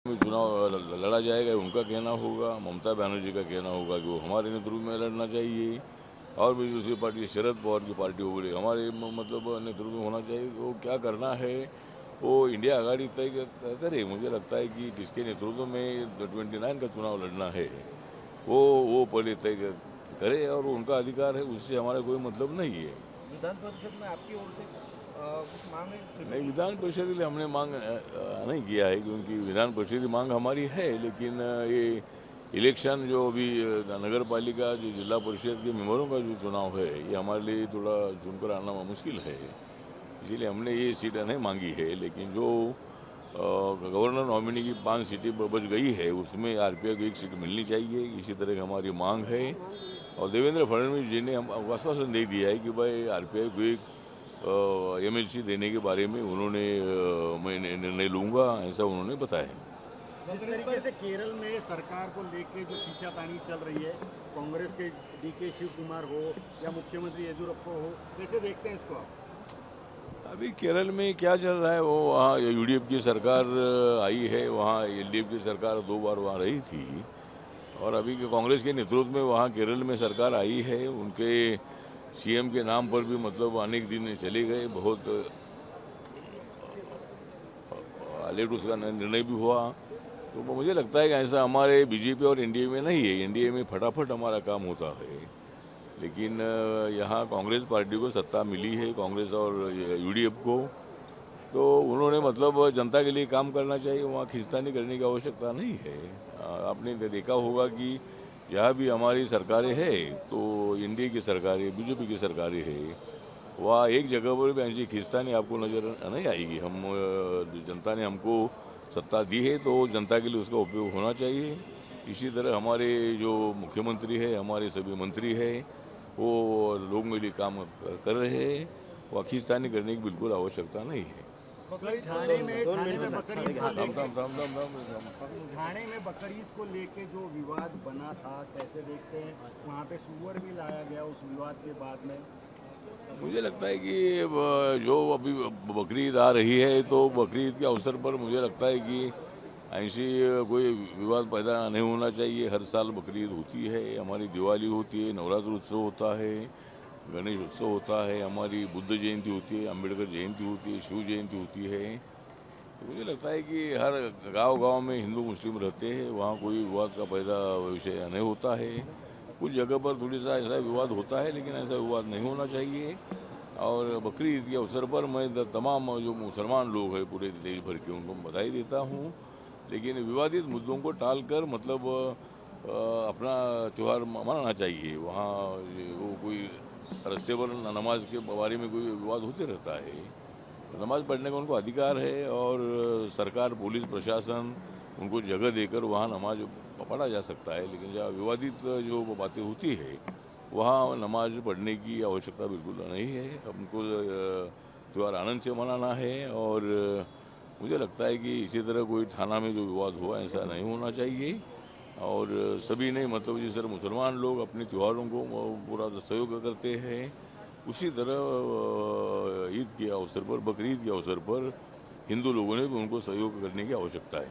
में चुनाव लड़ा जाएगा, उनका कहना होगा। ममता बनर्जी का कहना होगा कि वो हमारे नेतृत्व में लड़ना चाहिए। और भी दूसरी पार्टी शरद पवार की पार्टी हो गई, हमारे मतलब नेतृत्व में होना चाहिए। वो क्या करना है वो इंडिया आघाड़ी तय करे। मुझे लगता है कि किसके नेतृत्व में 29 का चुनाव लड़ना है वो पहले तय करे, और उनका अधिकार है, उससे हमारा कोई मतलब नहीं है। विधान परिषद में आपकी ओर से कुछ मांग है? नहीं, विधान परिषद के लिए हमने मांग नहीं किया है, क्योंकि विधान परिषद की मांग हमारी है, लेकिन ये इलेक्शन जो अभी नगर पालिका जो जिला परिषद के मेंबरों का जो चुनाव है, ये हमारे लिए थोड़ा चुनकर आना मुश्किल है, इसीलिए हमने ये सीट नहीं मांगी है। लेकिन जो गवर्नर नॉमिनी की 5 सीटें बच गई है, उसमें आरपीआई को 1 सीट मिलनी चाहिए, इसी तरह की हमारी मांग है। और देवेंद्र फडणवीस जी ने हम आश्वासन दे दिया है कि भाई आरपीआई को एक एमएलसी देने के बारे में उन्होंने मैं निर्णय लूंगा, ऐसा उन्होंने बताया। जिस तरीके से केरल में सरकार को लेके जो खींचातानी चल रही है, कांग्रेस के डीके शिव कुमार हो या मुख्यमंत्री येदियुरप्पा हो, कैसे देखते हैं इसको आप? अभी केरल में क्या चल रहा है, वो वहाँ यूडीएफ की सरकार आई है, वहाँ एलडीएफ की सरकार 2 बार वहाँ रही थी, और अभी के कांग्रेस के नेतृत्व में वहाँ केरल में सरकार आई है। उनके सीएम के नाम पर भी मतलब अनेक दिन चले गए, बहुत लेट उसका निर्णय भी हुआ। तो मुझे लगता है कि ऐसा हमारे बीजेपी और एनडीए में नहीं है। एनडीए में फटाफट हमारा काम होता है, लेकिन यहाँ कांग्रेस पार्टी को सत्ता मिली है, कांग्रेस और यूडीएफ को, तो उन्होंने मतलब जनता के लिए काम करना चाहिए, वहाँ खींचतानी करने की आवश्यकता नहीं है। आपने देखा होगा कि यहाँ भी हमारी सरकारें हैं, तो एनडीए की सरकारें, बीजेपी की सरकारें हैं, वहाँ एक जगह पर भी ऐसी खींचतानी आपको नजर नहीं आएगी। हम जनता ने हमको सत्ता दी है, तो जनता के लिए उसका उपयोग होना चाहिए। इसी तरह हमारे जो मुख्यमंत्री है, हमारे सभी मंत्री हैं, वो लोगों के लिए काम कर रहे हैं, वह खींचतानी करने की बिल्कुल आवश्यकता नहीं है। ठाणे में बकरीद को लेके ठाणे में बकरीद को लेके जो विवाद बना था, कैसे देखते हैं? वहाँ पे सुअर भी लाया गया उस विवाद के बाद में। मुझे लगता है कि जो अभी बकरीद आ रही है, तो बकरीद के अवसर पर मुझे लगता है कि ऐसी कोई विवाद पैदा नहीं होना चाहिए। हर साल बकरीद होती है, हमारी दिवाली होती है, नवरात्र उत्सव होता है, गणेश उत्सव होता है, हमारी बुद्ध जयंती होती है, अम्बेडकर जयंती होती है, शिव जयंती होती है। तो मुझे लगता है कि हर गांव-गांव में हिंदू मुस्लिम रहते हैं, वहाँ कोई विवाद का पैदा विषय नहीं होता है। कुछ जगह पर थोड़ी सा ऐसा विवाद होता है, लेकिन ऐसा विवाद नहीं होना चाहिए। और बकरी ईद के अवसर पर मैं तमाम जो मुसलमान लोग हैं पूरे देश भर के, उनको बधाई देता हूँ। लेकिन विवादित मुद्दों को टालकर मतलब अपना त्यौहार मनाना चाहिए। वहाँ वो कोई रास्ते पर नमाज के बारे में कोई विवाद होते रहता है। नमाज पढ़ने का उनको अधिकार है, और सरकार, पुलिस, प्रशासन उनको जगह देकर वहाँ नमाज पढ़ा जा सकता है। लेकिन जहाँ विवादित जो बातें होती है, वहाँ नमाज पढ़ने की आवश्यकता बिल्कुल नहीं है। हमको त्यौहार आनंद से मनाना है, और मुझे लगता है कि इसी तरह कोई थाना में जो विवाद हुआ, ऐसा नहीं होना चाहिए। और सभी ने मतलब जिस तरह मुसलमान लोग अपने त्योहारों को पूरा सहयोग करते हैं, उसी तरह ईद के अवसर पर, बकरीद के अवसर पर हिंदू लोगों ने भी उनको सहयोग करने की आवश्यकता है।